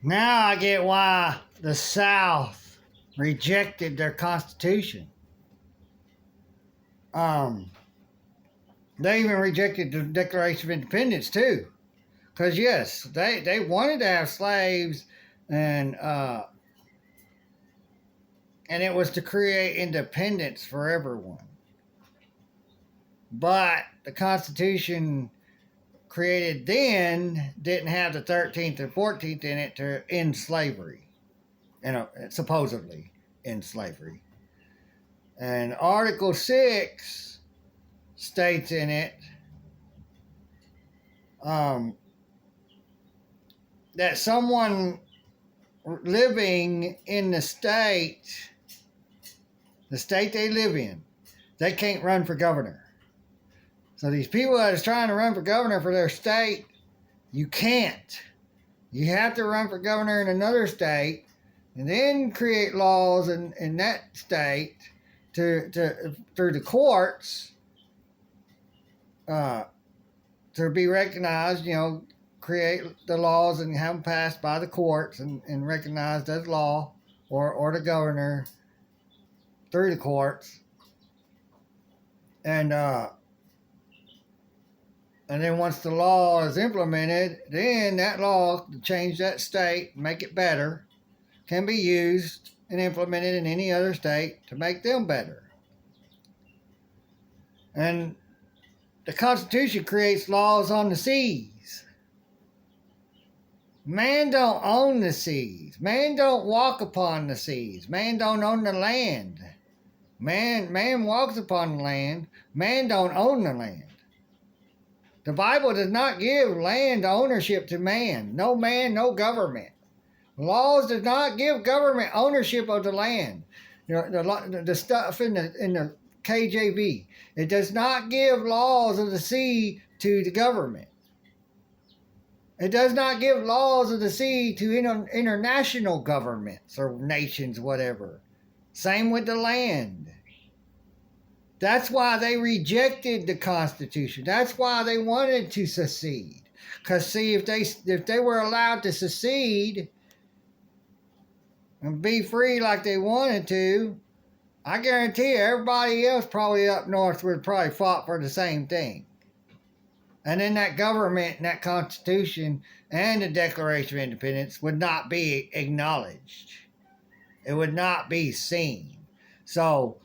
Now I get why the South rejected their Constitution. Um, they even rejected the Declaration of Independence too. Because yes, they wanted to have slaves, and uh, and it was to create independence for everyone. But the Constitution created then didn't have the 13th and 14th in it to end slavery, supposedly end slavery. And Article 6 states in it um, that someone living in the state they live in, they can't run for governor. So these people that is trying to run for governor for their state, you can't. You have to run for governor in another state and then create laws in that state to through the courts uh, to be recognized, create the laws and have them passed by the courts and recognized as law or the governor through the courts. And then once the law is implemented, then that law to change that state, make it better, can be used and implemented in any other state to make them better. And the Constitution creates laws on the seas. Man don't own the seas. Man don't walk upon the seas. Man don't own the land. Man walks upon the land. Man don't own the land. The Bible does not give land ownership to man. No man, no government. Laws does not give government ownership of the land. The stuff in the KJV, it does not give laws of the sea to the government. It does not give laws of the sea to international governments or nations, whatever. Same with the land. That's why they rejected the Constitution. That's why they wanted to secede. Because see, if they were allowed to secede and be free like they wanted to, I guarantee you, everybody else probably up north would probably fought for the same thing. And then that government and that Constitution and the Declaration of Independence would not be acknowledged. It would not be seen. So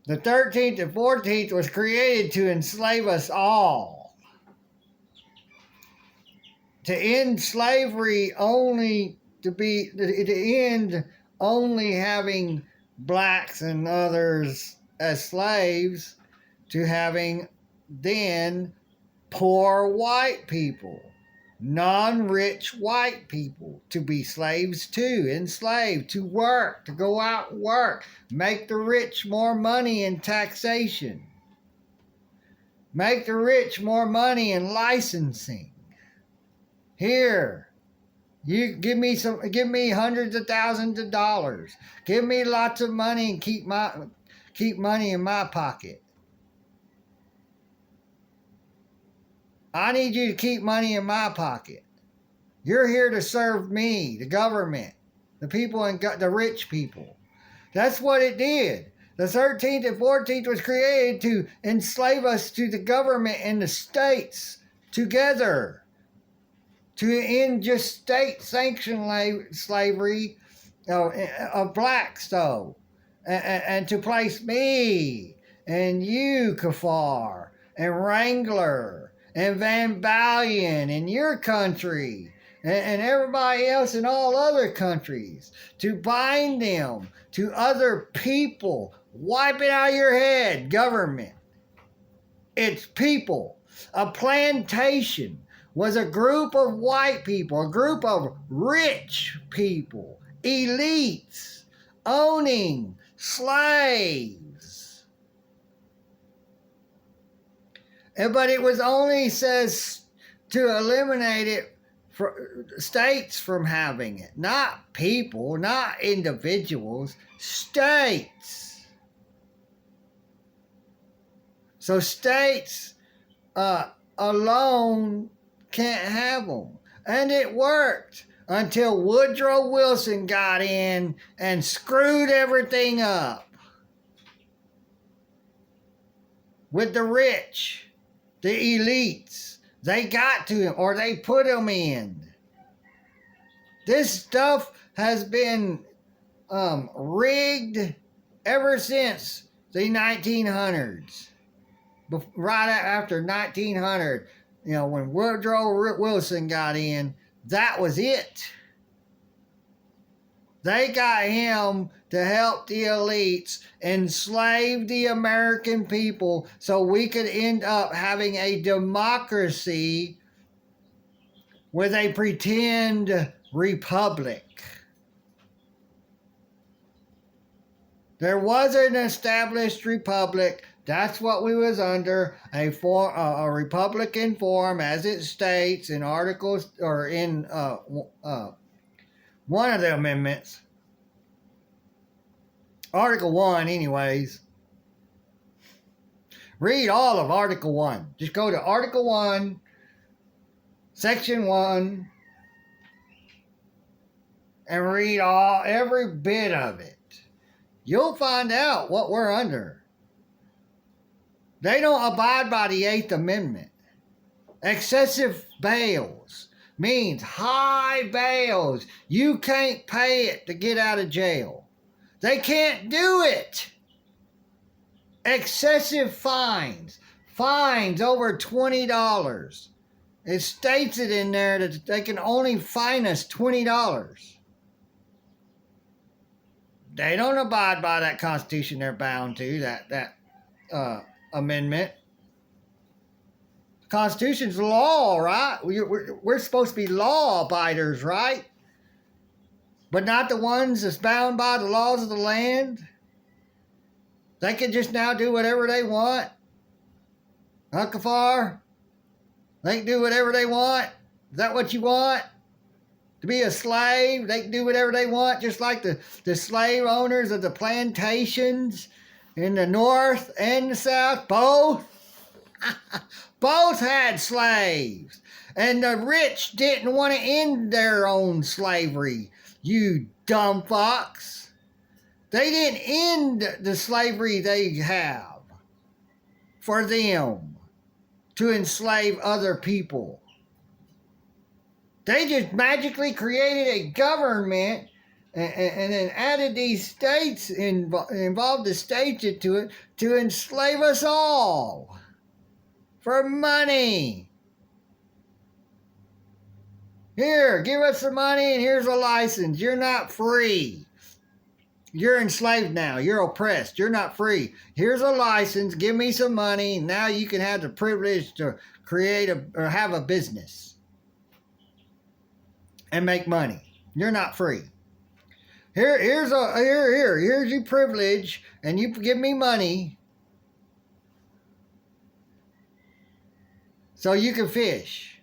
the 13th and 14th was created to enslave us all. To end slavery only to end only having blacks and others as slaves, to having then poor white people, non-rich white people to be slaves too, enslaved, to work, to go out and work, make the rich more money in taxation, make the rich more money in licensing. Here, you give me hundreds of thousands of dollars. Give me lots of money and keep money in my pocket. I need you to keep money in my pocket. You're here to serve me, the government, the people and the rich people. That's what it did. The 13th and 14th was created to enslave us to the government and the states together. To end just state-sanctioned slavery of blacks, though. And to place me and you, Kafar, and Wrangler, and Van Balian in your country, and everybody else in all other countries, to bind them to other people. Wipe it out of your head, government. It's people. A plantation was a group of white people, a group of rich people, elites, owning slaves. But it was only says to eliminate it for states from having it, not people, not individuals, states. So states alone can't have them. And it worked. until Woodrow Wilson got in and screwed everything up. With the rich, the elites. They got to him, or they put him in. This stuff has been rigged ever since the 1900s. Right after 1900, when Woodrow Wilson got in, that was it. They got him to help the elites enslave the American people so we could end up having a democracy with a pretend republic. There was an established republic. That's what we was under, a Republican form, as it states in articles or in one of the amendments. Article 1, anyways. Read all of Article 1. Just go to Article 1, Section 1, and read every bit of it. You'll find out what we're under. They don't abide by the 8th Amendment. Excessive bails means high bails. You can't pay it to get out of jail. They can't do it. Excessive fines. Fines over $20. It states it in there that they can only fine us $20. They don't abide by that Constitution they're bound to, that amendment. The Constitution's law, right? We're supposed to be law abiders, right? But not the ones that's bound by the laws of the land. They can just now do whatever they want. Huh, Kafar? They can do whatever they want. Is that what you want? To be a slave? They can do whatever they want, just like the slave owners of the plantations in the North and the South. Both. Both had slaves. And the rich didn't want to end their own slavery. You dumb fox. They didn't end the slavery they have for them to enslave other people. They just magically created a government and then added these states, involved the states into it to enslave us all for money. Here, give us the money and here's a license. You're not free. You're enslaved now. You're oppressed. You're not free. Here's a license. Give me some money. Now you can have the privilege to create or have a business and make money. You're not free. Here's your privilege, and you give me money so you can fish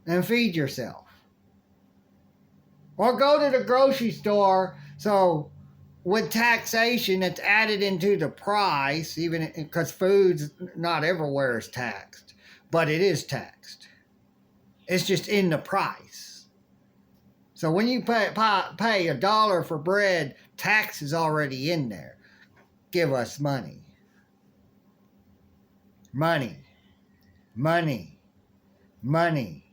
and feed yourself. Or go to the grocery store, so with taxation that's added into the price, even because food's not everywhere is taxed, but it is taxed. It's just in the price. So when you pay $1 for bread, tax is already in there. Give us money. Money. Money. Money.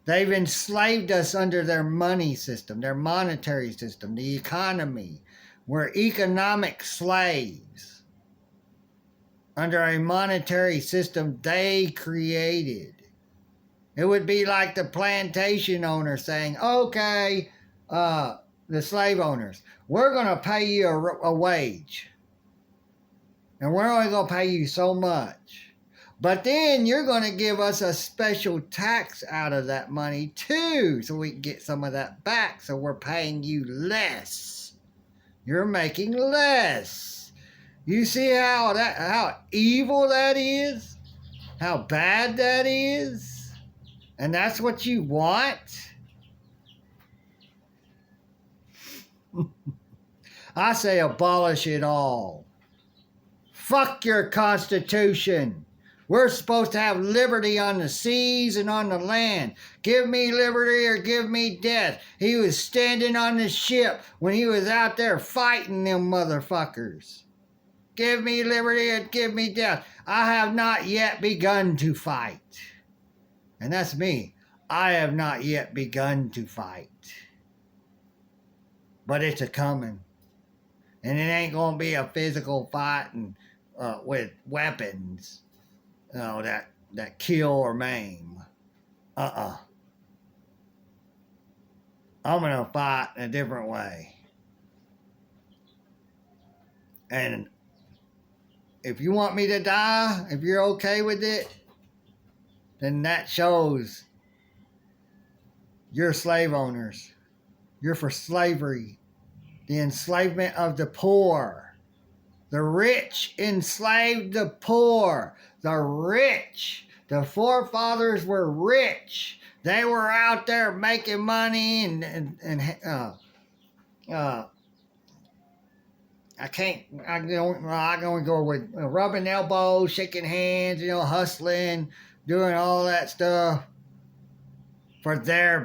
They've enslaved us under their money system, their monetary system, the economy. We're economic slaves under a monetary system they created. It would be like the plantation owner saying, okay, the slave owners, we're going to pay you a wage. And we're only going to pay you so much. But then you're going to give us a special tax out of that money too, so we can get some of that back. So we're paying you less. You're making less. You see how evil that is? How bad that is? And that's what you want? I say abolish it all. Fuck your Constitution. We're supposed to have liberty on the seas and on the land. Give me liberty or give me death. He was standing on the ship when he was out there fighting them motherfuckers. Give me liberty or give me death. I have not yet begun to fight. And that's me. I have not yet begun to fight. But it's a-coming. And it ain't going to be a physical fight and, with weapons, that kill or maim. I'm going to fight in a different way. And if you want me to die, if you're okay with it, then that shows you're slave owners. You're for slavery. The enslavement of the poor. The rich enslaved the poor. The rich. The forefathers were rich. They were out there making money I can only go with rubbing elbows, shaking hands, hustling, doing all that stuff for their